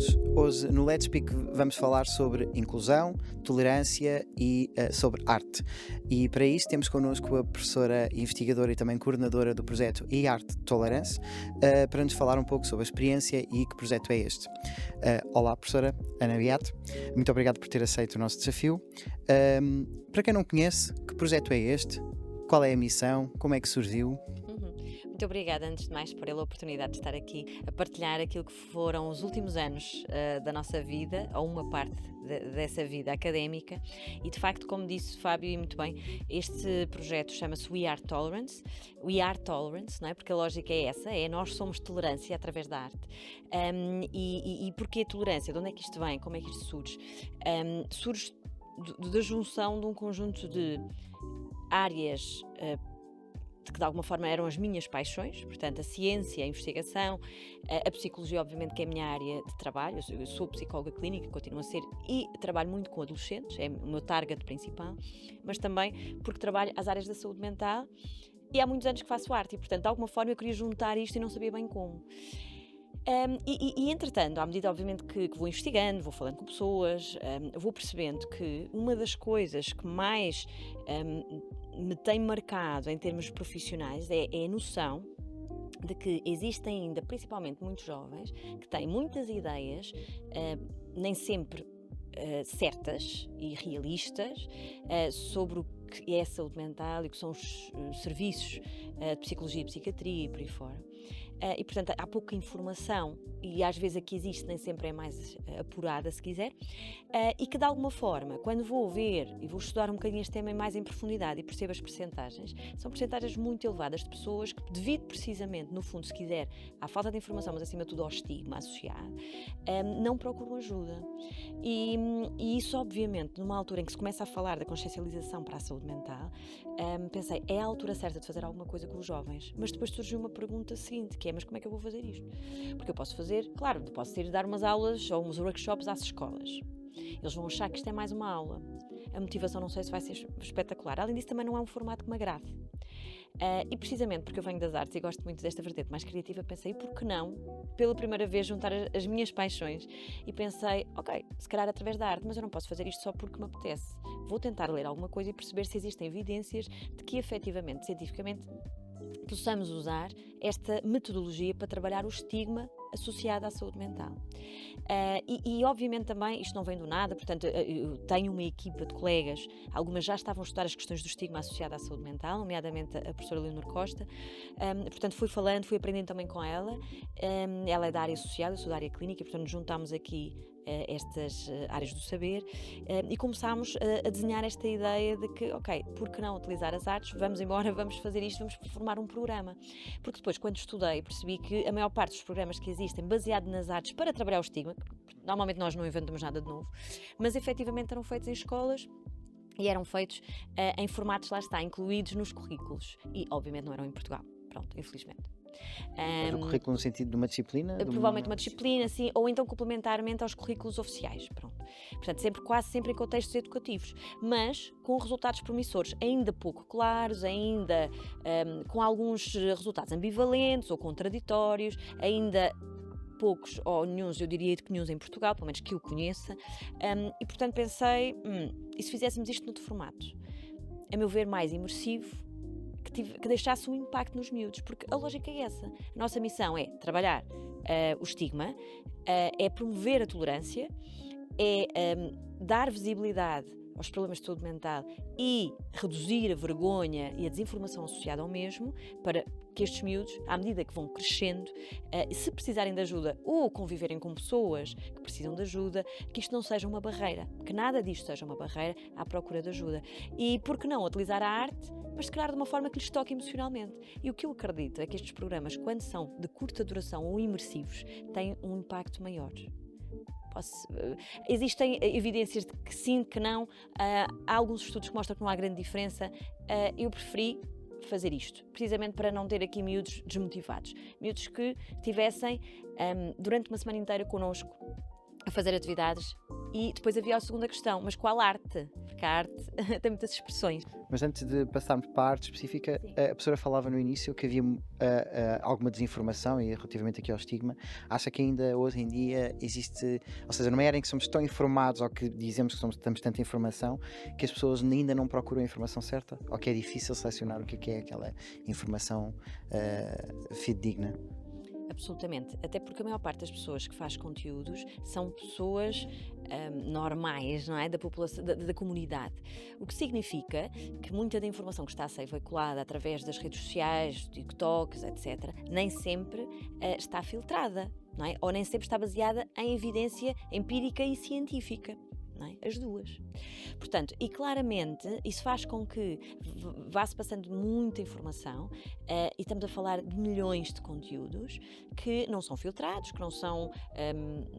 todos. Hoje no Let's Speak vamos falar sobre inclusão, tolerância e sobre arte. E para isso temos connosco a professora investigadora e também coordenadora do projeto e-Art Tolerance para nos falar um pouco sobre a experiência e que projeto é este. Olá, professora Ana Beato. Muito obrigado por ter aceito o nosso desafio. Para quem não conhece, que projeto é este? Qual é a missão? Como é que surgiu? Muito obrigada, antes de mais, por a oportunidade de estar aqui a partilhar aquilo que foram os últimos anos da nossa vida, ou uma parte dessa vida académica. E, de facto, como disse Fábio, e muito bem, este projeto chama-se We Are Tolerance. We Are Tolerance, não é? Porque a lógica é essa, nós somos tolerância através da arte. E porquê tolerância? De onde é que isto vem? Como é que isto surge? Surge da junção de um conjunto de áreas que de alguma forma eram as minhas paixões, portanto a ciência, a investigação, a psicologia obviamente que é a minha área de trabalho, eu sou psicóloga clínica, continuo a ser, e trabalho muito com adolescentes, é o meu target principal, mas também porque trabalho as áreas da saúde mental e há muitos anos que faço arte e portanto de alguma forma eu queria juntar isto e não sabia bem como. Entretanto, à medida obviamente que vou investigando, vou falando com pessoas, vou percebendo que uma das coisas que mais me tem marcado em termos profissionais é a noção de que existem ainda, principalmente muitos jovens, que têm muitas ideias, nem sempre certas e realistas, sobre o que é a saúde mental e o que são os serviços de psicologia e psiquiatria e por aí fora. E portanto há pouca informação e às vezes a que existe nem sempre é mais apurada, se quiser, e que de alguma forma, quando vou ver e vou estudar um bocadinho este tema mais em profundidade e percebo as percentagens, são percentagens muito elevadas de pessoas que, devido precisamente, no fundo, se quiser, à falta de informação, mas acima de tudo ao estigma associado, não procuram ajuda. E isso, obviamente, numa altura em que se começa a falar da consciencialização para a saúde mental, pensei, é a altura certa de fazer alguma coisa com os jovens. Mas depois surgiu uma pergunta seguinte, que é, mas como é que eu vou fazer isto? Porque eu posso fazer, claro, posso ir dar umas aulas ou uns workshops às escolas. Eles vão achar que isto é mais uma aula. A motivação não sei se vai ser espetacular. Além disso, também não é um formato que me agrade. E precisamente porque eu venho das artes e gosto muito desta vertente mais criativa, pensei, por que não, pela primeira vez, juntar as minhas paixões? E pensei, ok, se calhar através da arte, mas eu não posso fazer isto só porque me apetece. Vou tentar ler alguma coisa e perceber se existem evidências de que, efetivamente, cientificamente, possamos usar esta metodologia para trabalhar o estigma associado à saúde mental. Obviamente também, isto não vem do nada, portanto eu tenho uma equipa de colegas, algumas já estavam a estudar as questões do estigma associado à saúde mental, nomeadamente a professora Leonor Costa, portanto fui falando, fui aprendendo também com ela, ela é da área social, eu sou da área clínica, e portanto juntámos aqui estas áreas do saber e começámos a desenhar esta ideia de que, ok, por que não utilizar as artes, vamos embora, vamos fazer isto, vamos formar um programa. Porque depois, quando estudei, percebi que a maior parte dos programas que existem, baseado nas artes para trabalhar o estigma, normalmente nós não inventamos nada de novo, mas efetivamente eram feitos em escolas e eram feitos em formatos, lá está, incluídos nos currículos e obviamente não eram em Portugal, pronto, infelizmente. Mas o currículo no sentido de uma disciplina? Provavelmente uma disciplina, sim, ou então complementarmente aos currículos oficiais, pronto. Portanto, quase sempre em contextos educativos, mas com resultados promissores, ainda pouco claros, ainda com alguns resultados ambivalentes ou contraditórios, ainda poucos ou nenhuns, eu diria que nenhuns em Portugal, pelo menos que eu conheça, e portanto pensei, e se fizéssemos isto noutro formato? A meu ver, mais imersivo, que deixasse um impacto nos miúdos, porque a lógica é essa. A nossa missão é trabalhar o estigma, é promover a tolerância, é dar visibilidade aos problemas de saúde mental e reduzir a vergonha e a desinformação associada ao mesmo, para que estes miúdos, à medida que vão crescendo, se precisarem de ajuda ou conviverem com pessoas que precisam de ajuda, que isto não seja uma barreira, que nada disto seja uma barreira à procura de ajuda. E por que não utilizar a arte, mas se calhar de uma forma que lhes toque emocionalmente. E o que eu acredito é que estes programas, quando são de curta duração ou imersivos, têm um impacto maior. Existem evidências de que sim, que não. Há alguns estudos que mostram que não há grande diferença. Eu preferi fazer isto, precisamente para não ter aqui miúdos desmotivados. Miúdos que estivessem durante uma semana inteira connosco a fazer atividades. E depois havia a segunda questão, mas qual arte? porque a arte tem muitas expressões. Mas antes de passarmos para a arte específica, Sim. a professora falava no início que havia alguma desinformação e relativamente aqui ao estigma. Acha que ainda hoje em dia existe, ou seja, numa era em que somos tão informados ou que dizemos que temos tanta informação, que as pessoas ainda não procuram a informação certa? Ou que é difícil selecionar o que é aquela informação fidedigna? Absolutamente, até porque a maior parte das pessoas que faz conteúdos são pessoas normais, não é? Da população, da comunidade. O que significa que muita da informação que está a ser veiculada através das redes sociais, TikToks, etc., nem sempre está filtrada, não é? Ou nem sempre está baseada em evidência empírica e científica. Não é? As duas. Portanto, e claramente isso faz com que vá-se passando muita informação e estamos a falar de milhões de conteúdos que não são filtrados, que não são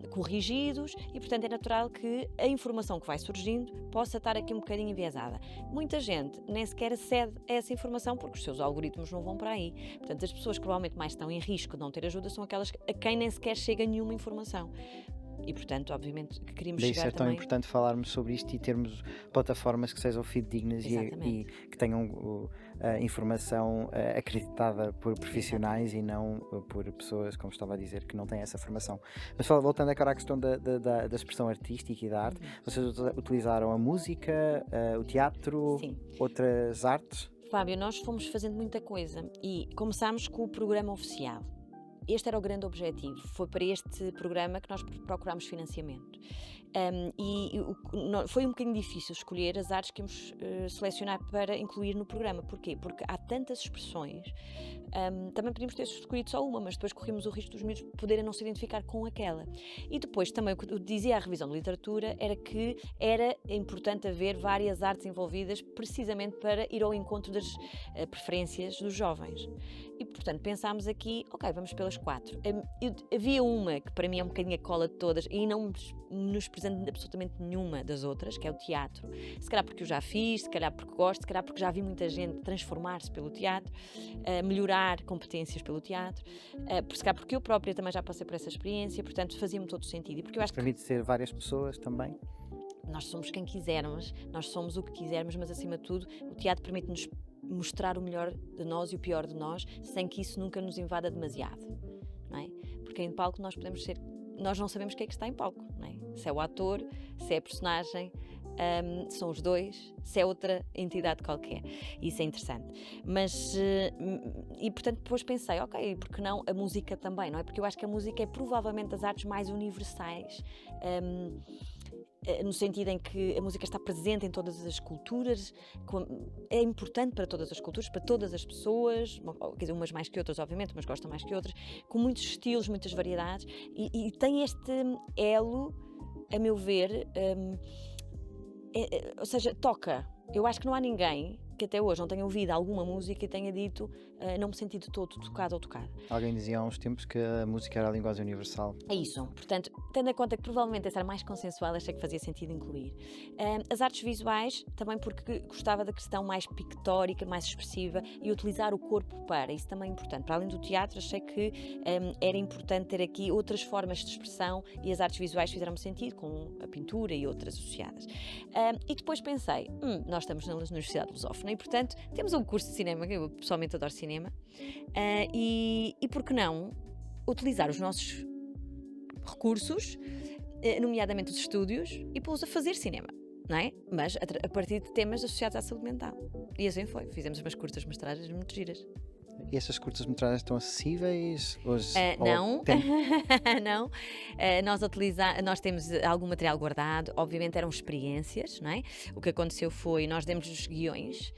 corrigidos e, portanto, é natural que a informação que vai surgindo possa estar aqui um bocadinho enviesada. Muita gente nem sequer acede a essa informação porque os seus algoritmos não vão para aí. Portanto, as pessoas que provavelmente mais estão em risco de não ter ajuda são aquelas a quem nem sequer chega nenhuma informação. E, portanto, obviamente, que queríamos Daí chegar é tão também... importante falarmos sobre isto e termos plataformas que sejam fidedignas e que tenham informação acreditada por profissionais e não por pessoas, como estava a dizer, que não têm essa formação. Mas voltando agora à questão da expressão artística e da arte, vocês utilizaram a música, o teatro, Sim. outras artes? Fábio, nós fomos fazendo muita coisa e começámos com o programa oficial. Este era o grande objetivo, foi para este programa que nós procurámos financiamento. Foi um bocadinho difícil escolher as artes que íamos selecionar para incluir no programa. Porquê? Porque há tantas expressões, também podíamos ter escolhido só uma, mas depois corrimos o risco dos miúdos poderem não se identificar com aquela. E depois também o que eu dizia à revisão de literatura era que era importante haver várias artes envolvidas precisamente para ir ao encontro das preferências dos jovens. E, portanto, pensámos aqui, ok, vamos pelas 4. Havia uma que para mim é um bocadinho a cola de todas e não nos presente absolutamente nenhuma das outras, que é o teatro. Se calhar porque eu já fiz, se calhar porque gosto, se calhar porque já vi muita gente transformar-se pelo teatro, melhorar competências pelo teatro, se calhar porque eu própria também já passei por essa experiência, portanto fazia-me todo o sentido. E porque eu acho que permite ser várias pessoas também? Nós somos quem quisermos, nós somos o que quisermos, mas acima de tudo o teatro permite-nos mostrar o melhor de nós e o pior de nós, sem que isso nunca nos invada demasiado, não é? Porque em palco nós podemos ser, nós não sabemos quem é que está em palco, não é? Se é o ator, se é a personagem, são os dois, se é outra entidade qualquer. Isso é interessante. Mas, e portanto depois pensei, ok, porque não a música também, não é? Porque eu acho que a música é provavelmente das artes mais universais, no sentido em que a música está presente em todas as culturas, é importante para todas as culturas, para todas as pessoas, quer dizer, umas mais que outras, obviamente, umas gostam mais que outras, com muitos estilos, muitas variedades, e tem este elo, a meu ver, ou seja, toca. Eu acho que não há ninguém que até hoje não tenha ouvido alguma música e tenha dito não me senti de todo tocado ou tocada. Alguém dizia há uns tempos que a música era a linguagem universal. É isso. Portanto, tendo em conta que provavelmente essa era mais consensual, achei que fazia sentido incluir. As artes visuais, também porque gostava da questão mais pictórica, mais expressiva e utilizar o corpo para. Isso também é importante. Para além do teatro, achei que era importante ter aqui outras formas de expressão e as artes visuais fizeram sentido, com a pintura e outras associadas. E depois pensei, nós estamos na Universidade de Lusófona e, portanto, temos um curso de cinema, que eu pessoalmente adoro cinema, e por que não utilizar os nossos recursos, nomeadamente os estúdios, e pô-los a fazer cinema, não é? Mas a partir de temas associados à saúde mental. E assim foi, fizemos umas curtas-metragens muito giras. E essas curtas-metragens estão acessíveis hoje? Não, não. Nós temos algum material guardado, obviamente eram experiências, não é? O que aconteceu foi, nós demos os guiões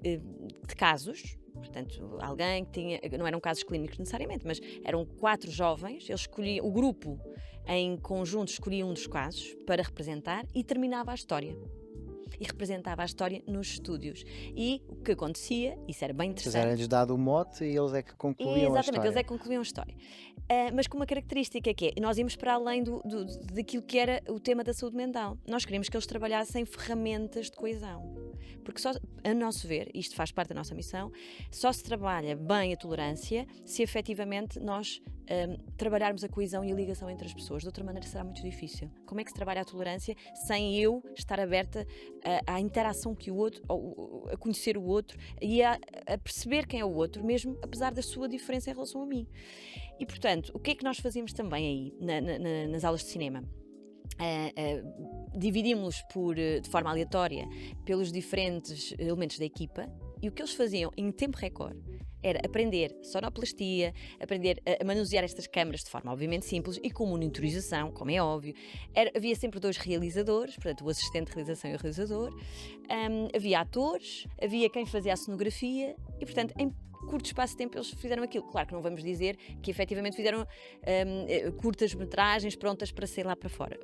de casos. Portanto, alguém que tinha, não eram casos clínicos necessariamente, mas eram 4 jovens, eles escolhiam, o grupo em conjunto escolhia um dos casos para representar e terminava a história. E representava a história nos estúdios. E o que acontecia, isso era bem interessante. Era-lhes dado o mote e eles é que concluíam a história. Exatamente, eles é que concluíam a história. Mas com uma característica que é, nós íamos para além daquilo que era o tema da saúde mental. Nós queríamos que eles trabalhassem ferramentas de coesão. Porque só, a nosso ver, isto faz parte da nossa missão, só se trabalha bem a tolerância se efetivamente nós trabalharmos a coesão e a ligação entre as pessoas. De outra maneira será muito difícil. Como é que se trabalha a tolerância sem eu estar aberta à interação que o outro, a conhecer o outro e a perceber quem é o outro, mesmo apesar da sua diferença em relação a mim. E, portanto, o que é que nós fazíamos também aí nas aulas de cinema? Dividimos-los de forma aleatória pelos diferentes elementos da equipa, e o que eles faziam em tempo recorde era aprender sonoplastia, aprender a manusear estas câmaras de forma obviamente simples e com monitorização, como é óbvio. Havia sempre 2 realizadores, portanto o assistente de realização e o realizador, havia atores, havia quem fazia a cenografia e, portanto, em curto espaço de tempo eles fizeram aquilo. Claro que não vamos dizer que efetivamente fizeram curtas metragens prontas para sair lá para fora.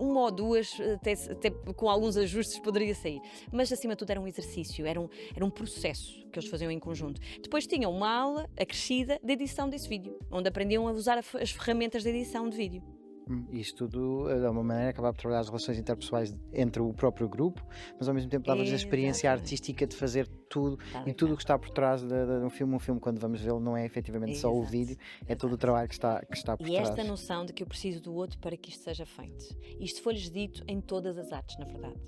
1 ou 2, até com alguns ajustes poderia sair. Mas acima de tudo era um exercício, era um processo que eles faziam em conjunto. Depois tinham uma aula acrescida de edição desse vídeo, onde aprendiam a usar as ferramentas de edição de vídeo. Isto tudo, de alguma maneira, acabava por trabalhar as relações interpessoais entre o próprio grupo, mas ao mesmo tempo dava-lhes a experiência Exatamente. artística de fazer tudo Tal e e tudo qual. o que está por trás de um filme. Um filme, quando vamos vê-lo, não é efetivamente só o Exato, vídeo, é todo o exato. trabalho que está por E esta trás. noção de que eu preciso do outro para que isto seja feito. Isto foi-lhes dito em todas as artes, na verdade.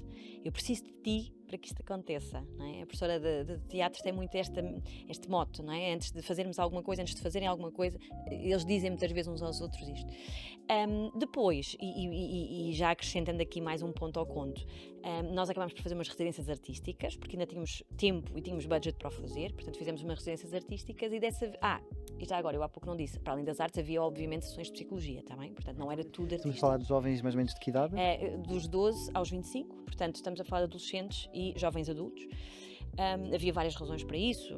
Eu preciso de ti para que isto aconteça, não é? A professora de teatro tem muito este moto, não é? Antes de fazermos alguma coisa, antes de fazerem alguma coisa, eles dizem muitas vezes uns aos outros isto. Depois, e já acrescentando aqui mais um ponto ao conto, nós acabámos por fazer umas residências artísticas, porque ainda tínhamos tempo e tínhamos budget para o fazer, portanto fizemos umas residências artísticas e já agora, eu há pouco não disse, para além das artes havia obviamente sessões de psicologia, está bem? Portanto não era tudo Estamos a artístico. falar dos jovens mais ou menos de que idade? Dos 12 aos 25, portanto estamos a falar de adolescentes e jovens adultos. Havia várias razões para isso,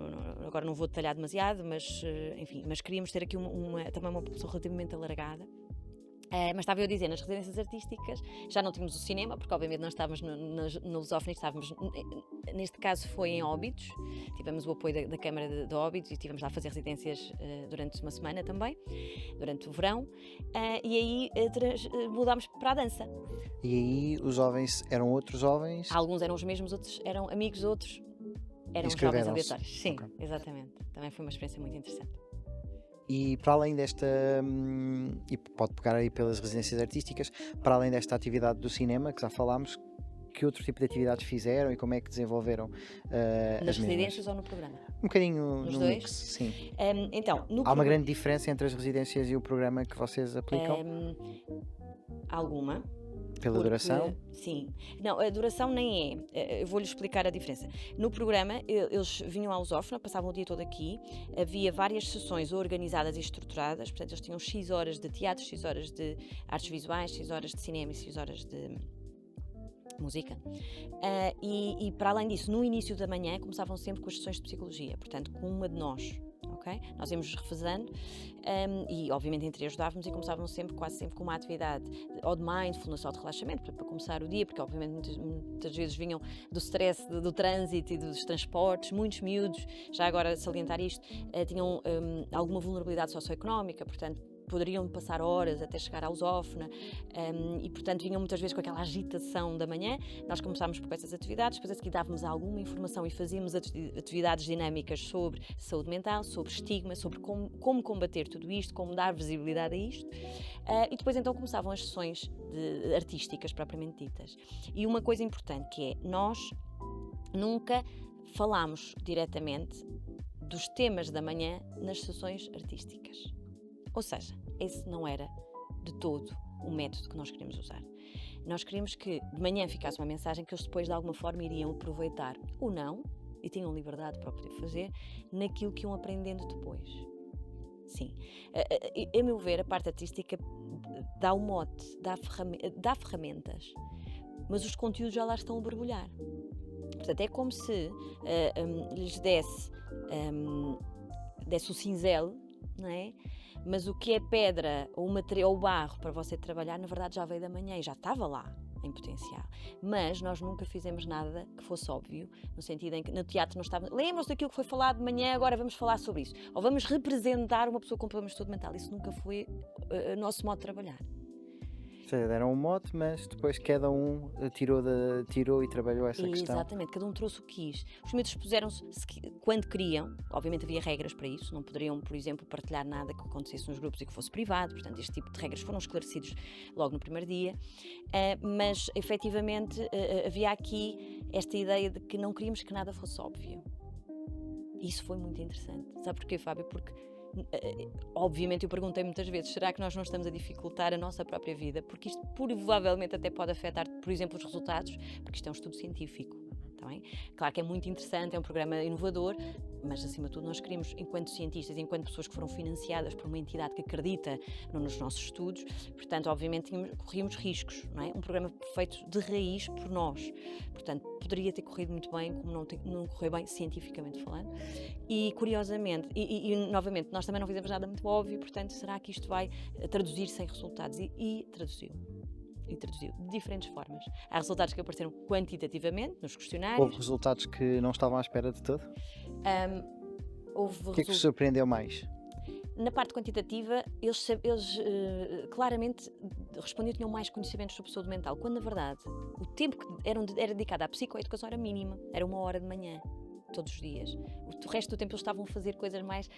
agora não vou detalhar demasiado, mas enfim, mas queríamos ter aqui também uma população relativamente alargada. Mas estava eu a dizer, nas residências artísticas já não tínhamos o cinema, porque obviamente não estávamos no Lusófono, estávamos, neste caso foi em Óbidos, tivemos o apoio da Câmara de Óbidos e estivemos lá a fazer residências durante uma semana também, durante o verão, e aí mudámos para a dança. E aí os jovens eram outros jovens? Alguns eram os mesmos, outros eram amigos, outros eram jovens Inscreveram-se. aleatórios. Sim, Ok. exatamente. Também foi uma experiência muito interessante. E para além desta, e pode pegar aí pelas residências artísticas, para além desta atividade do cinema, que já falámos, que outro tipo de atividades fizeram e como é que desenvolveram Nas as mesmas? residências ou no programa? Um bocadinho Nos no dois? mix, sim. Então, no Há uma programa- grande diferença entre as residências e o programa que vocês aplicam? Alguma. Pela Porque- duração? Sim. Não, a duração nem é. Eu vou-lhe explicar a diferença. No programa, eles vinham à Lusófona, passavam o dia todo aqui, havia várias sessões organizadas e estruturadas, portanto, eles tinham X horas de teatro, X horas de artes visuais, X horas de cinema e X horas de música. E para além disso, no início da manhã, começavam sempre com as sessões de psicologia, portanto, com uma de nós. Okay? Nós íamos revezando e obviamente entre ajudávamos e começávamos quase sempre com uma atividade ou de mindfulness ou de relaxamento para começar o dia, porque obviamente muitas vezes vinham do stress do trânsito e dos transportes, muitos miúdos, já agora salientar isto, tinham alguma vulnerabilidade socioeconómica, portanto poderiam passar horas até chegar à Lusófona e, portanto, vinham muitas vezes com aquela agitação da manhã. Nós começámos por essas atividades, depois a seguir dávamos alguma informação e fazíamos atividades dinâmicas sobre saúde mental, sobre estigma, sobre como combater tudo isto, como dar visibilidade a isto. E depois então começavam as sessões artísticas propriamente ditas. E uma coisa importante que é, nós nunca falámos diretamente dos temas da manhã nas sessões artísticas. Ou seja, esse não era de todo o método que nós queríamos usar. Nós queríamos que de manhã ficasse uma mensagem que eles depois de alguma forma iriam aproveitar ou não, e tinham liberdade para o poder fazer, naquilo que iam aprendendo depois. Sim. A meu ver, a parte artística dá o mote, dá ferramentas, mas os conteúdos já lá estão a borbulhar. Portanto, é como se lhes desse o cinzel, não é? Mas o que é pedra ou material ou barro para você trabalhar, na verdade já veio da manhã e já estava lá em potencial. Mas nós nunca fizemos nada que fosse óbvio, no sentido em que no teatro não estava... Lembram-se daquilo que foi falado de manhã, agora vamos falar sobre isso. Ou vamos representar uma pessoa com problemas de saúde mental. Isso nunca foi o nosso modo de trabalhar. Ou seja, deram um mote, mas depois cada um tirou e trabalhou essa questão. Exatamente, cada um trouxe o que quis. Os miúdos expuseram-se quando queriam, obviamente havia regras para isso, não poderiam, por exemplo, partilhar nada que acontecesse nos grupos e que fosse privado, portanto este tipo de regras foram esclarecidos logo no primeiro dia, mas efetivamente havia aqui esta ideia de que não queríamos que nada fosse óbvio. Isso foi muito interessante. Sabe porquê, Fábio? Porque obviamente eu perguntei muitas vezes, será que nós não estamos a dificultar a nossa própria vida? Porque isto provavelmente até pode afetar, por exemplo, os resultados, porque isto é um estudo científico. Tá bem? Claro que é muito interessante, é um programa inovador, mas acima de tudo nós queremos, enquanto cientistas, enquanto pessoas que foram financiadas por uma entidade que acredita nos nossos estudos, portanto, obviamente corríamos riscos, não é? Um programa feito de raiz por nós, portanto, poderia ter corrido muito bem, como não correu bem, cientificamente falando, e curiosamente, e novamente, nós também não fizemos nada muito óbvio, portanto, será que isto vai traduzir-se em resultados? E traduziu. E traduziu de diferentes formas. Há resultados que apareceram quantitativamente nos questionários. Houve resultados que não estavam à espera de todo? O que é que vos surpreendeu mais? Na parte quantitativa, eles claramente respondiam que tinham mais conhecimentos sobre saúde mental, quando na verdade o tempo que era dedicado à psicoeducação era mínima, era 1 hora de manhã. Todos os dias. O resto do tempo eles estavam a fazer coisas mais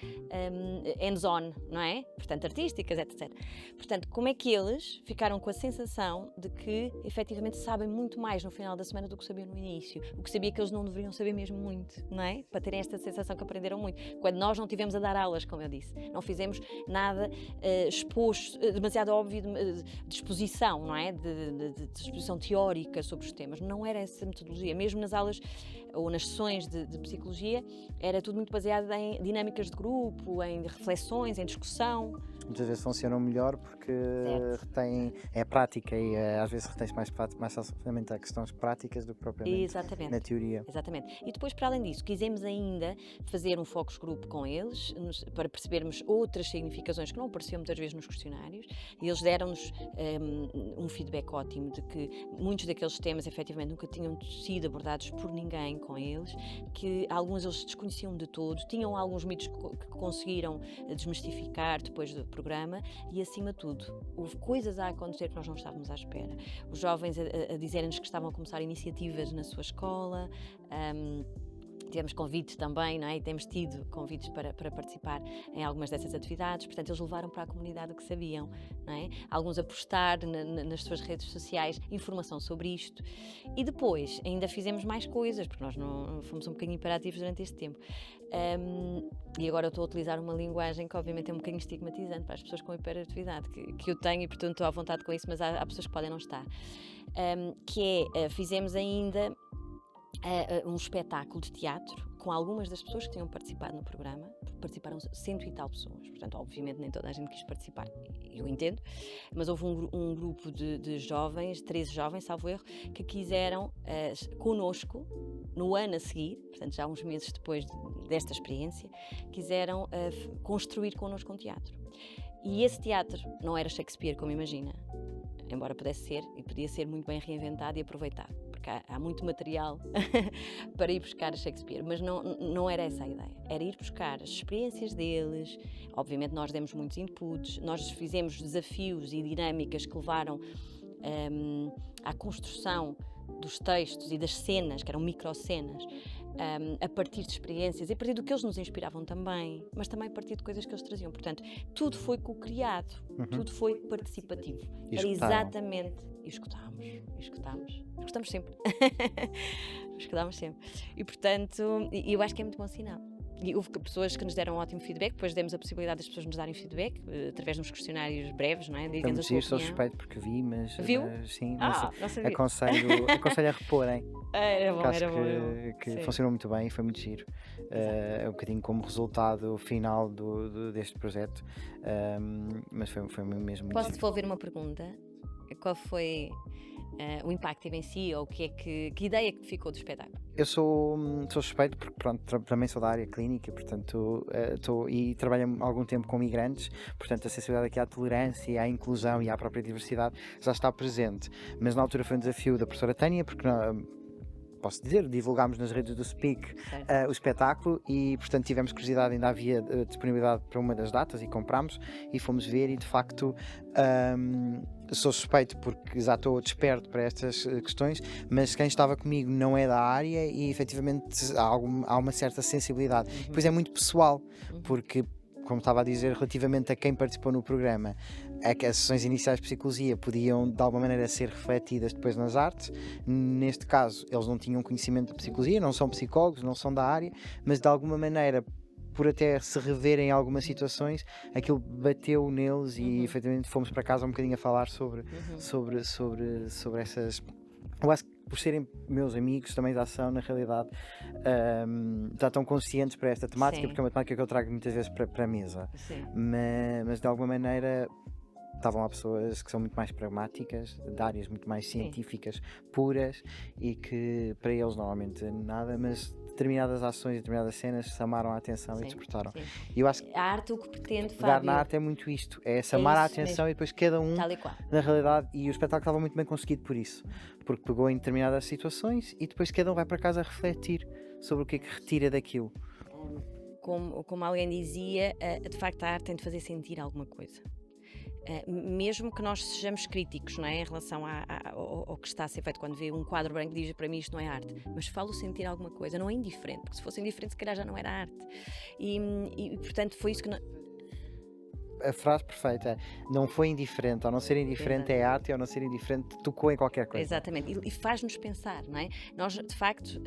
hands-on, não é? Portanto, artísticas, etc. Portanto, como é que eles ficaram com a sensação de que, efetivamente, sabem muito mais no final da semana do que sabiam no início? O que sabia que eles não deveriam saber mesmo muito, não é? Para terem esta sensação que aprenderam muito. Quando nós não tivemos a dar aulas, como eu disse, não fizemos nada exposto, demasiado óbvio de exposição, não é? De exposição teórica sobre os temas. Não era essa metodologia. Mesmo nas aulas ou nas sessões de psicologia, era tudo muito baseado em dinâmicas de grupo, em reflexões, em discussão. Muitas vezes funcionam melhor porque retém, é prática e às vezes retém-se mais facilmente a questões práticas do que propriamente na teoria. Exatamente. E depois, para além disso, quisemos ainda fazer um focus group com eles, para percebermos outras significações que não apareciam muitas vezes nos questionários, e eles deram-nos um feedback ótimo de que muitos daqueles temas, efetivamente, nunca tinham sido abordados por ninguém com eles, que alguns eles desconheciam de todo, tinham alguns mitos que conseguiram desmistificar depois do programa e, acima de tudo, houve coisas a acontecer que nós não estávamos à espera. Os jovens a dizerem-nos que estavam a começar iniciativas na sua escola, tivemos convites também, não é? E temos tido convites para participar em algumas dessas atividades, portanto eles levaram para a comunidade o que sabiam, não é? Alguns a postar nas suas redes sociais informação sobre isto e depois ainda fizemos mais coisas, porque nós não fomos um bocadinho hiperativos durante este tempo. E agora eu estou a utilizar uma linguagem que obviamente é um bocadinho estigmatizante para as pessoas com hiperatividade, que eu tenho e portanto estou à vontade com isso, mas há pessoas que podem não estar. Fizemos ainda um espetáculo de teatro com algumas das pessoas que tinham participado no programa. Participaram 100 e tal pessoas, portanto obviamente nem toda a gente quis participar, eu entendo, mas houve um grupo de jovens, 13 jovens, salvo erro, que quiseram connosco, no ano a seguir, portanto já uns meses depois desta experiência, quiseram construir connosco um teatro. E esse teatro não era Shakespeare, como imagina, embora pudesse ser, e podia ser muito bem reinventado e aproveitado. Há muito material para ir buscar a Shakespeare, mas não era essa a ideia. Era ir buscar as experiências deles. Obviamente nós demos muitos inputs, nós fizemos desafios e dinâmicas que levaram à construção dos textos e das cenas, que eram microcenas, a partir de experiências e a partir do que eles nos inspiravam também, mas também a partir de coisas que eles traziam. Portanto, tudo foi co-criado, tudo foi participativo. Era exatamente... E escutámos sempre. Escutámos sempre. E, portanto, eu acho que é muito bom sinal. E houve pessoas que nos deram um ótimo feedback, depois demos a possibilidade das pessoas nos darem feedback, através de uns questionários breves, não é? Vamos dizer, sou suspeito porque vi, mas... Viu? Sim, mas aconselho a reporem. Era bom, acho que funcionou muito bem e foi muito giro. É um bocadinho como resultado final deste projeto, mas foi mesmo muito Posso giro. devolver uma pergunta? Qual foi o impacto em si, ou que ideia que ficou do espetáculo? Eu sou suspeito porque, pronto, também sou da área clínica, portanto, e trabalho há algum tempo com migrantes, portanto, a sensibilidade aqui à tolerância, à inclusão e à própria diversidade já está presente. Mas na altura foi um desafio da professora Tânia, porque posso dizer, divulgámos nas redes do Speak Certo. o espetáculo e, portanto, tivemos curiosidade, ainda havia disponibilidade para uma das datas e comprámos e fomos ver e, de facto, sou suspeito porque já estou desperto para estas questões, mas quem estava comigo não é da área e, efetivamente, há uma certa sensibilidade. Pois é muito pessoal, porque, como estava a dizer, relativamente a quem participou no programa, é que as sessões iniciais de psicologia podiam de alguma maneira ser refletidas depois nas artes. Neste caso, eles não tinham conhecimento de psicologia, não são psicólogos, não são da área, mas de alguma maneira, por até se reverem em algumas situações, aquilo bateu neles e efetivamente fomos para casa um bocadinho a falar sobre essas. Eu acho que por serem meus amigos também da ação, na realidade, já estão conscientes para esta temática, Sim. porque é uma temática que eu trago muitas vezes para a mesa. Sim. Mas de alguma maneira estavam lá pessoas que são muito mais pragmáticas, de áreas muito mais científicas, puras, e que para eles normalmente nada, mas determinadas ações e determinadas cenas chamaram a atenção e despertaram. Sim. E eu acho que A arte o que pretende, pegar Fábio, na arte é muito isto, é chamar a isso atenção mesmo. e depois cada um, Tal e qual. na realidade, e o espetáculo estava muito bem conseguido por isso, porque pegou em determinadas situações e depois cada um vai para casa a refletir sobre o que é que retira daquilo. Como alguém dizia, de facto a arte tem de fazer sentir alguma coisa. Mesmo que nós sejamos críticos, não é, em relação ao que está a ser feito, quando vê um quadro branco diz para mim isto não é arte, mas falo sentir alguma coisa, não é indiferente, porque se fosse indiferente se calhar já não era arte. E portanto foi isso que A frase perfeita é: não foi indiferente, ao não ser indiferente é arte, e ao não ser indiferente tocou em qualquer coisa. Exatamente, e faz-nos pensar, não é? Nós, de facto,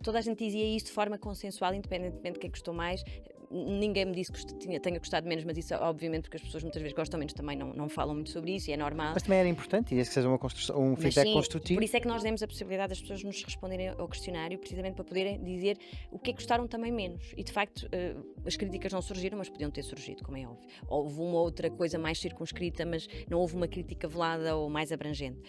toda a gente dizia isto de forma consensual, independentemente de quem gostou mais. Ninguém me disse que tenha gostado menos, mas isso obviamente porque as pessoas muitas vezes gostam menos também não falam muito sobre isso e é normal. Mas também era importante, e desde que seja um feedback construtivo. Por isso é que nós demos a possibilidade das pessoas nos responderem ao questionário, precisamente para poderem dizer o que é que gostaram também menos. E de facto as críticas não surgiram, mas podiam ter surgido, como é óbvio. Houve uma outra coisa mais circunscrita, mas não houve uma crítica velada ou mais abrangente.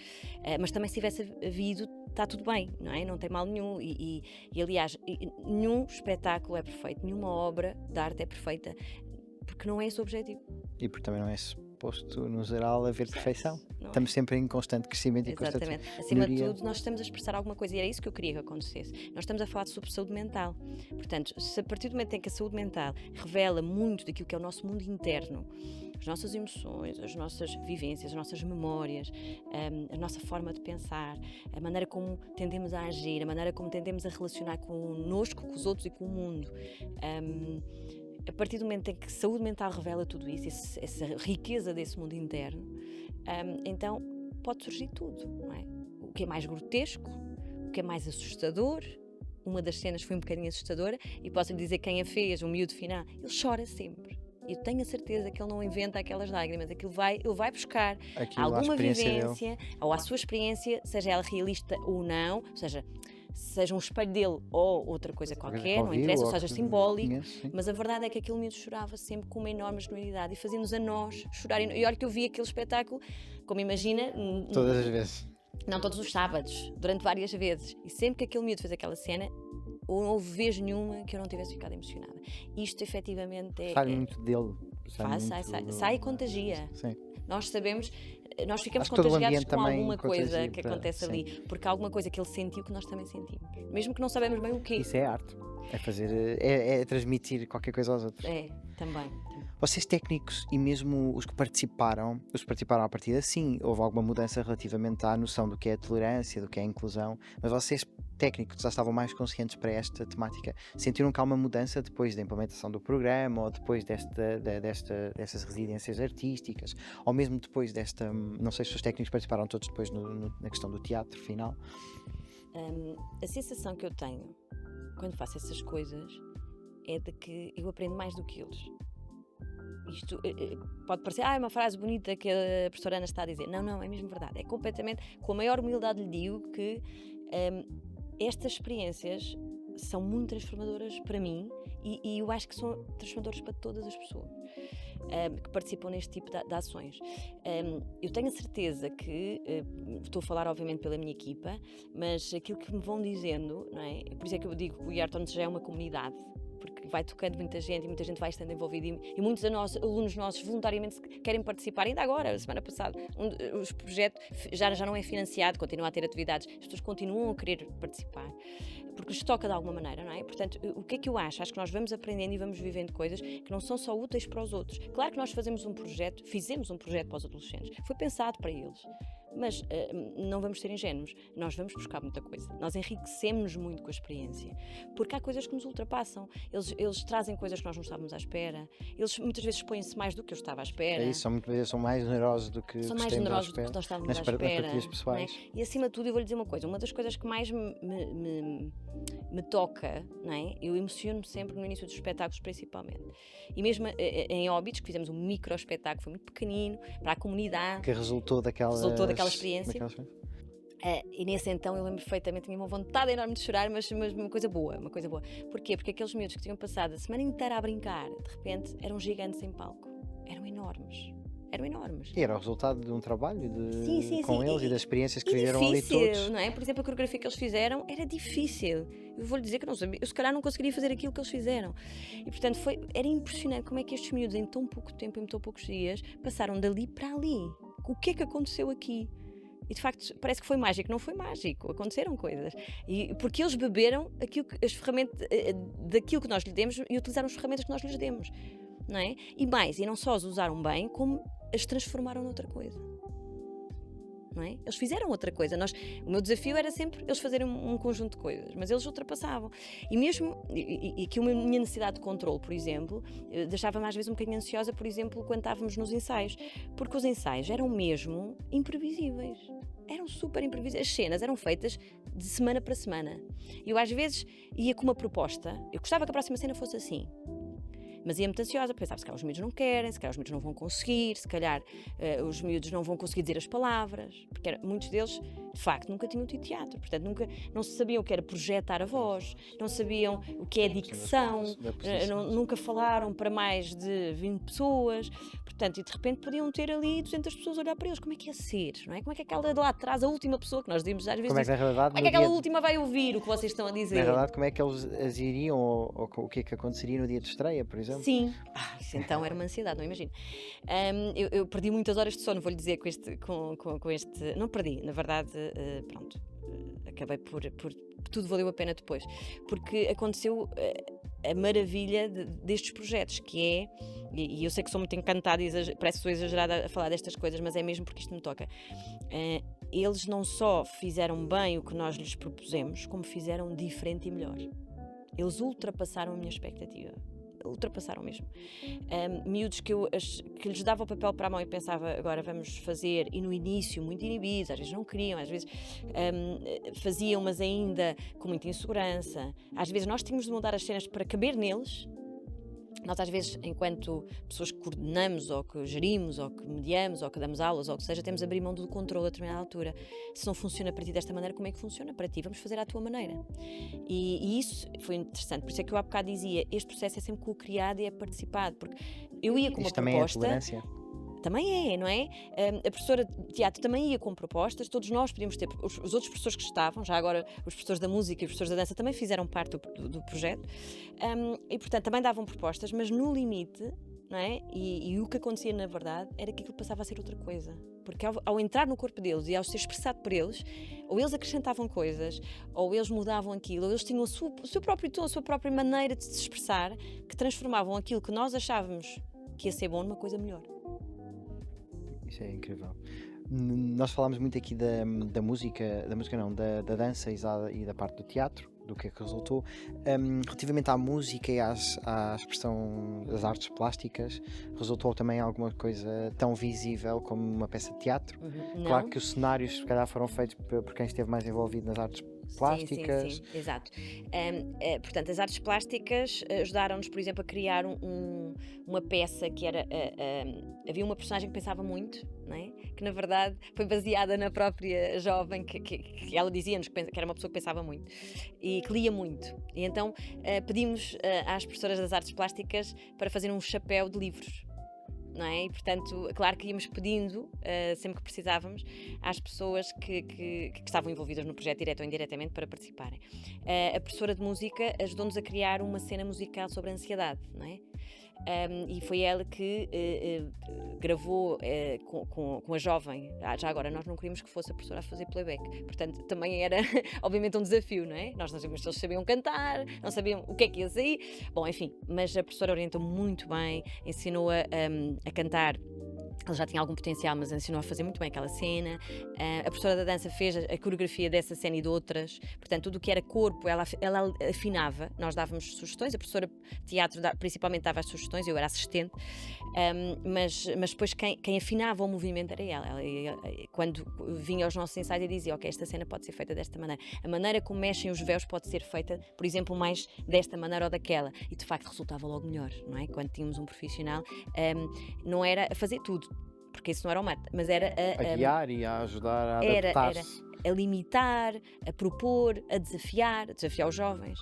Mas também se tivesse havido, está tudo bem, não é? Não tem mal nenhum. E aliás, nenhum espetáculo é perfeito, nenhuma obra de arte é perfeita, porque não é esse o objetivo. E porque também não é suposto, no geral, haver perfeição. Não é? Estamos sempre em constante crescimento e Exatamente. constante Acima de melhoria. tudo, nós estamos a expressar alguma coisa e era isso que eu queria que acontecesse. Nós estamos a falar sobre saúde mental. Portanto, se a partir do momento em que a saúde mental revela muito daquilo que é o nosso mundo interno, as nossas emoções, as nossas vivências, as nossas memórias, a nossa forma de pensar, a maneira como tendemos a agir, a maneira como tendemos a relacionar connosco, com os outros e com o mundo. A partir do momento em que saúde mental revela tudo isso, essa riqueza desse mundo interno, então pode surgir tudo, não é? O que é mais grotesco, o que é mais assustador. Uma das cenas foi um bocadinho assustadora e posso lhe dizer quem a fez, o miúdo final, ele chora sempre. Eu tenho a certeza que ele não inventa aquelas lágrimas, ele vai buscar alguma vivência ou a sua experiência, seja ela realista ou não, ou seja um espelho dele ou outra coisa qualquer, não interessa, ou seja simbólico, mas a verdade é que aquele miúdo chorava sempre com uma enorme genuinidade e fazia-nos a nós chorar. E olha que eu vi aquele espetáculo, como imagina, todas as vezes. Não todos os sábados, durante várias vezes, e sempre que aquele miúdo fez aquela cena, não houve vez nenhuma que eu não tivesse ficado emocionada. Isto efetivamente é... Sai muito dele. Sai e contagia. Sim. Nós sabemos, nós ficamos Acho que todo o contagiados ambiente com também alguma coisa contagia que para- acontece sim. ali, porque há alguma coisa que ele sentiu que nós também sentimos, mesmo que não sabemos bem o quê. Isso é arte. É fazer, é transmitir qualquer coisa aos outros. É, também. Vocês técnicos e mesmo os que participaram à partida, sim, houve alguma mudança relativamente à noção do que é a tolerância, do que é a inclusão, mas vocês técnicos já estavam mais conscientes para esta temática. Sentiram que há uma mudança depois da implementação do programa ou depois destas residências artísticas ou mesmo depois desta, não sei se os técnicos participaram todos depois na questão do teatro final? A sensação que eu tenho quando faço essas coisas é de que eu aprendo mais do que eles. Isto pode parecer uma frase bonita que a professora Ana está a dizer. Não, é mesmo verdade. É completamente, com a maior humildade lhe digo que estas experiências são muito transformadoras para mim e eu acho que são transformadoras para todas as pessoas que participam neste tipo de ações. Eu tenho a certeza que, estou a falar obviamente pela minha equipa, mas aquilo que me vão dizendo, não é? Por isso é que eu digo que o Ayrton já é uma comunidade. porque vai tocando muita gente e muita gente vai estando envolvida e muitos alunos nossos voluntariamente querem participar. Ainda agora, a semana passada, o projeto já não é financiado, continua a ter atividades, as pessoas continuam a querer participar, porque lhes toca de alguma maneira, não é? Portanto, o que é que eu acho? Acho que nós vamos aprendendo e vamos vivendo coisas que não são só úteis para os outros. Claro que nós fizemos um projeto para os adolescentes, foi pensado para eles. Mas não vamos ser ingênuos, nós vamos buscar muita coisa, nós enriquecemos-nos muito com a experiência, porque há coisas que nos ultrapassam, eles trazem coisas que nós não estávamos à espera, eles muitas vezes expõem-se mais do que eu estava à espera. É isso, muitas vezes são mais generosos do que são mais generosos do que nós estávamos à espera. Nas partilhas pessoais. Não é? E acima de tudo eu vou-lhe dizer uma das coisas que mais me toca, não é? Eu emociono-me sempre no início dos espetáculos principalmente, e mesmo em Óbidos, que fizemos um micro espetáculo, foi muito pequenino, para a comunidade, que resultou daquela experiência. E nesse então eu lembro perfeitamente, tinha uma vontade enorme de chorar, mas uma coisa boa. Porquê? Porque aqueles miúdos que tinham passado a semana inteira a brincar, de repente eram gigantes em palco, eram enormes. E era o resultado de um trabalho com eles e das experiências que viveram difícil, ali todos. Não é? Por exemplo, a coreografia que eles fizeram era difícil. Eu vou-lhe dizer que não sabia, eu se calhar não conseguiria fazer aquilo que eles fizeram. E portanto era impressionante como é que estes miúdos em tão pouco tempo, em tão poucos dias, passaram dali para ali. O que é que aconteceu aqui? E de facto parece que foi mágico, não foi mágico, aconteceram coisas. E porque eles beberam as ferramentas daquilo que nós lhes demos e utilizaram as ferramentas que nós lhes demos, não é? E não só as usaram bem, como as transformaram noutra coisa. Não é? Eles fizeram outra coisa. O meu desafio era sempre eles fazerem um conjunto de coisas, mas eles ultrapassavam. E mesmo que a minha necessidade de controle, por exemplo, deixava-me às vezes um bocadinho ansiosa, por exemplo, quando estávamos nos ensaios, porque os ensaios eram mesmo imprevisíveis. Eram super imprevisíveis. As cenas eram feitas de semana para semana. Eu às vezes ia com uma proposta, eu gostava que a próxima cena fosse assim. Mas ia muito ansiosa, pensava, se calhar os miúdos não querem, se calhar os miúdos não vão conseguir, se calhar os miúdos não vão conseguir dizer as palavras, porque muitos deles, de facto, nunca tinham tido teatro, portanto, não sabiam o que era projetar a voz, não sabiam o que é dicção, nunca falaram para mais de 20 pessoas, portanto, e de repente podiam ter ali 200 pessoas a olhar para eles, como é que é ser, não é? Como é que aquela de lá atrás, a última pessoa que nós dizemos às vezes, como é que aquela última vai ouvir o que vocês estão a dizer? Na verdade, como é que eles as iriam, ou o que é que aconteceria no dia de estreia, por exemplo? Sim, isso então era uma ansiedade, não imagino. Eu perdi muitas horas de sono, vou-lhe dizer, com este. Não perdi, na verdade, pronto, acabei por. Tudo valeu a pena depois, porque aconteceu a maravilha destes projetos, que é, e eu sei que sou muito encantada e parece que sou exagerada a falar destas coisas, mas é mesmo porque isto me toca. Eles não só fizeram bem o que nós lhes propusemos, como fizeram diferente e melhor. Eles ultrapassaram a minha expectativa. Ultrapassaram mesmo. Miúdos que lhes dava o papel para a mão e pensava, agora vamos fazer, e no início muito inibidos, às vezes não queriam, às vezes faziam, mas ainda com muita insegurança. Às vezes nós tínhamos de mudar as cenas para caber neles. Nós às vezes, enquanto pessoas que coordenamos, ou que gerimos, ou que mediamos, ou que damos aulas, ou o que seja, temos de abrir mão do controle a determinada altura. Se não funciona para ti desta maneira, como é que funciona para ti? Vamos fazer à tua maneira. E isso foi interessante. Por isso é que eu há bocado dizia, este processo é sempre co-criado e é participado, porque eu ia com uma proposta... também é tolerância? Também é, não é? A professora de teatro também ia com propostas, todos nós podíamos ter, os outros professores que estavam, já agora os professores da música e os professores da dança também fizeram parte do projeto, e portanto também davam propostas, mas no limite, não é? E o que acontecia na verdade era que aquilo passava a ser outra coisa, porque ao entrar no corpo deles e ao ser expressado por eles, ou eles acrescentavam coisas, ou eles mudavam aquilo, ou eles tinham o seu próprio tom, a sua própria maneira de se expressar, que transformavam aquilo que nós achávamos que ia ser bom numa coisa melhor. Isso é incrível. Nós falámos muito aqui da música não, da dança e da parte do teatro, do que é que resultou. Relativamente à música e à expressão das artes plásticas, resultou também alguma coisa tão visível como uma peça de teatro? Claro que os cenários, se calhar, foram feitos por quem esteve mais envolvido nas artes plásticas. Sim, exato. Portanto, as artes plásticas ajudaram-nos, por exemplo, a criar uma peça que era... havia uma personagem que pensava muito, não é? Que na verdade foi baseada na própria jovem, que ela dizia-nos que era uma pessoa que pensava muito e que lia muito. E então pedimos às professoras das artes plásticas para fazer um chapéu de livros. não é? E portanto, claro que íamos pedindo, sempre que precisávamos, às pessoas que estavam envolvidas no projeto, direto ou indiretamente, para participarem. A professora de música ajudou-nos a criar uma cena musical sobre a ansiedade, não é? E foi ela que gravou com a jovem. Já agora, nós não queríamos que fosse a professora a fazer playback, portanto também era obviamente um desafio, não é? Nós não sabíamos se eles sabiam cantar, não sabiam o que é que ia sair, bom, enfim, mas a professora orientou muito bem, ensinou a cantar. Ele já tinha algum potencial, mas ensinou a fazer muito bem aquela cena. A professora da dança fez a coreografia dessa cena e de outras. Portanto, tudo o que era corpo, ela afinava. Nós dávamos sugestões. A professora de teatro principalmente dava as sugestões, eu era assistente. Mas depois quem afinava o movimento era ela. Quando vinha aos nossos ensaios e dizia, ok, esta cena pode ser feita desta maneira. A maneira como mexem os véus pode ser feita, por exemplo, mais desta maneira ou daquela. E de facto resultava logo melhor, não é? Quando tínhamos um profissional, não era a fazer tudo, porque isso não era o mate, mas era A guiar e a ajudar a era adaptar-se. a limitar, a propor, a desafiar os jovens.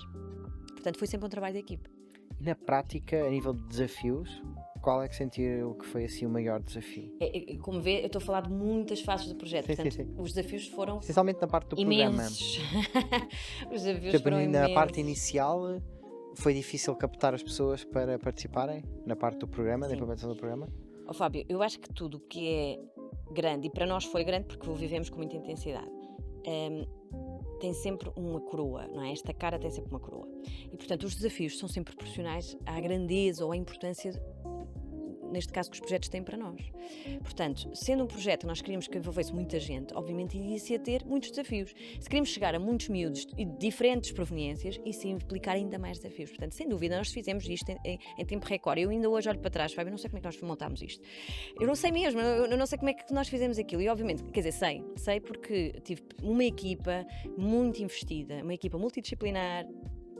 Portanto, foi sempre um trabalho de equipe. E na prática, a nível de desafios, qual é que sentiu que foi assim o maior desafio? Como vê, eu estou a falar de muitas fases do projeto, Sim, portanto, sim. os desafios foram Essencialmente na parte do programa. imensos. Os desafios Tipo, foram na imensos. parte inicial, foi difícil captar as pessoas para participarem na parte do programa, da Sim. implementação do programa? Ó Fábio, eu acho que tudo o que é grande, e para nós foi grande porque o vivemos com muita intensidade, tem sempre uma coroa, não é? Esta cara tem sempre uma coroa. E, portanto, os desafios são sempre proporcionais à grandeza ou à importância, neste caso, que os projetos têm para nós. Portanto, sendo um projeto que nós queríamos que envolvesse muita gente, obviamente iria ter muitos desafios. Se queríamos chegar a muitos miúdos de diferentes proveniências, isso ia implicar ainda mais desafios. Portanto, sem dúvida, nós fizemos isto em tempo recorde. Eu ainda hoje olho para trás, Fábio, não sei como é que nós montámos isto. Eu não sei mesmo, eu não sei como é que nós fizemos aquilo. E, obviamente, quer dizer, sei porque tive uma equipa muito investida, uma equipa multidisciplinar,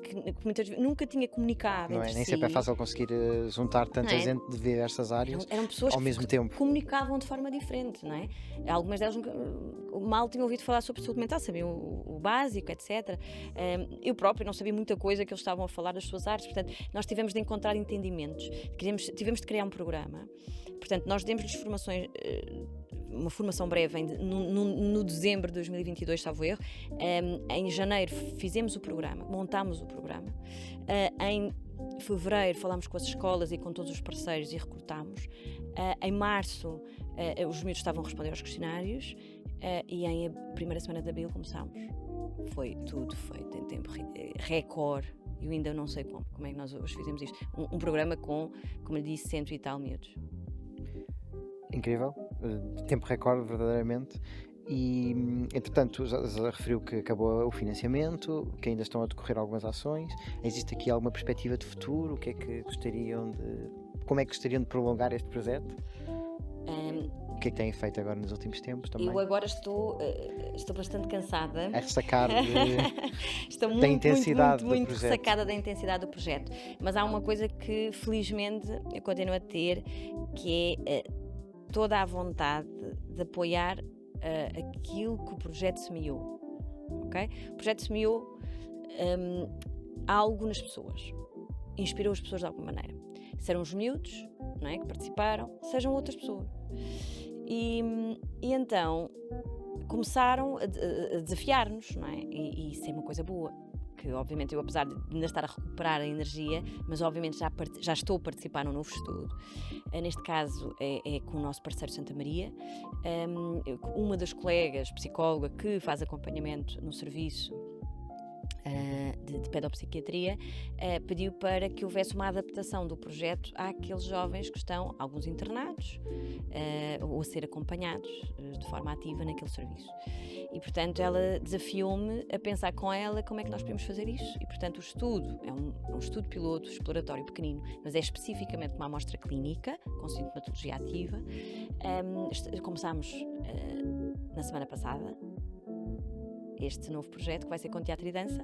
que muitas vezes nunca tinha comunicado Não é? entre Nem si. sempre é fácil conseguir juntar tanta Não é? gente de diversas áreas Eram pessoas ao mesmo que tempo. comunicavam de forma diferente, não é? Algumas delas mal tinham ouvido falar sobre saúde mental, sabiam o básico, etc. Eu próprio não sabia muita coisa que eles estavam a falar das suas artes, portanto, nós tivemos de encontrar entendimentos, tivemos de criar um programa. Portanto, nós demos-lhes formações, uma formação breve no dezembro de 2022, salvo erro. Em janeiro fizemos o programa, montámos o programa. Em fevereiro falámos com as escolas e com todos os parceiros e recrutámos. Em março os miúdos estavam a responder aos questionários e em primeira semana de abril começámos. Foi tudo feito em tempo recorde. Eu ainda não sei como é que nós hoje fizemos isto. Um programa com, como lhe disse, 100 e tal miúdos. Incrível, tempo recorde verdadeiramente. E entretanto já referiu que acabou o financiamento, que ainda estão a decorrer algumas ações. Existe aqui alguma perspectiva de futuro? O que é que gostariam como é que gostariam de prolongar este projeto? O que é que têm feito agora nos últimos tempos também? Eu agora estou bastante cansada. A ressacar Estou da muito, intensidade do muito projeto. ressacada da intensidade do projeto. Mas há uma coisa que felizmente eu continuo a ter, que é toda a vontade de apoiar aquilo que o projeto semeou. Okay? O projeto semeou algo nas pessoas, inspirou as pessoas de alguma maneira. Serão os miúdos, não é, que participaram, sejam outras pessoas. E então começaram a desafiar-nos, não é? E isso é uma coisa boa. Que obviamente eu, apesar de ainda estar a recuperar a energia, mas obviamente já estou a participar num novo estudo. Neste caso é com o nosso parceiro Santa Maria. Uma das colegas, psicóloga, que faz acompanhamento no serviço de pedopsiquiatria, pediu para que houvesse uma adaptação do projeto àqueles jovens que estão, alguns internados, ou a ser acompanhados de forma ativa naquele serviço. E, portanto, ela desafiou-me a pensar com ela como é que nós podemos fazer isso. E, portanto, o estudo é um estudo piloto, exploratório pequenino, mas é especificamente uma amostra clínica, com sintomatologia ativa. Começámos na semana passada este novo projeto, que vai ser com teatro e dança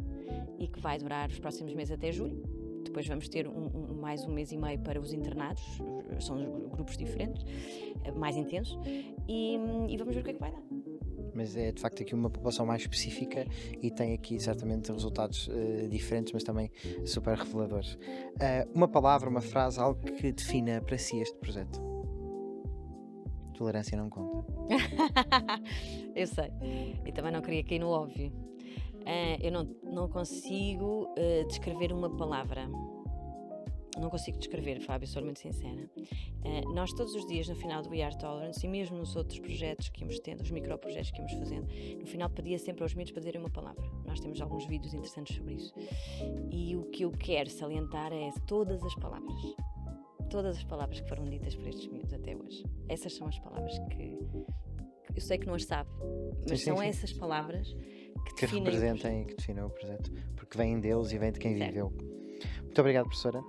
e que vai durar os próximos meses até julho. Depois vamos ter mais um mês e meio para os internados, são grupos diferentes, mais intensos, e vamos ver o que é que vai dar. Mas é de facto aqui uma população mais específica e tem aqui certamente resultados diferentes, mas também super reveladores. Uma palavra, uma frase, algo que defina para si este projeto? tolerância não conta. Eu sei. E também não queria cair no óbvio. Eu não consigo descrever uma palavra. Não consigo descrever, Fábio, sou muito sincera. Nós todos os dias, no final do We Are Tolerance, e mesmo nos outros projetos que íamos tendo, os microprojetos que íamos fazendo, no final pedia sempre aos miúdos para dizerem uma palavra. Nós temos alguns vídeos interessantes sobre isso. E o que eu quero salientar é todas as palavras. Todas as palavras que foram ditas por estes miúdos até hoje. Essas são as palavras que eu sei que não as sabe, mas Sim, são sim. essas palavras que Que definem o representem projeto. e que definem o projeto, porque vêm deles e vêm de quem Certo. viveu. Muito obrigado, professora.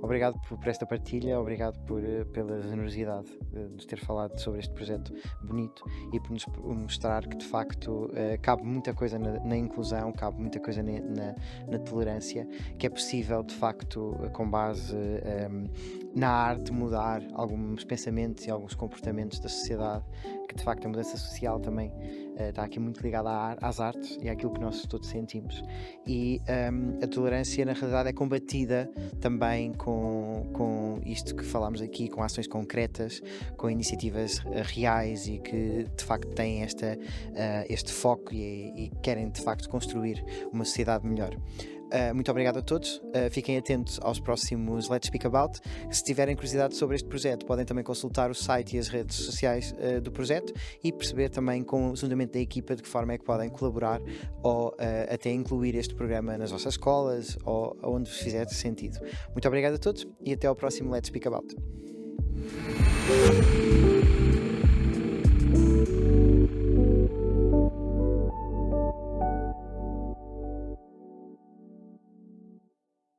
Obrigado por esta partilha, obrigado pela generosidade de nos ter falado sobre este projeto bonito e por nos mostrar que de facto cabe muita coisa na inclusão, cabe muita coisa na tolerância, que é possível de facto, com base na arte, mudar alguns pensamentos e alguns comportamentos da sociedade, que de facto a mudança social também está aqui muito ligada às artes e àquilo que nós todos sentimos. E a tolerância na realidade é combatida também com isto que falámos aqui, com ações concretas, com iniciativas reais e que de facto têm este foco e querem de facto construir uma sociedade melhor. Muito obrigado a todos. Fiquem atentos aos próximos Let's Speak About. Se tiverem curiosidade sobre este projeto, podem também consultar o site e as redes sociais do projeto e perceber também com o fundamento da equipa de que forma é que podem colaborar ou até incluir este programa nas vossas escolas ou onde vos fizer sentido. Muito obrigado a todos e até ao próximo Let's Speak About.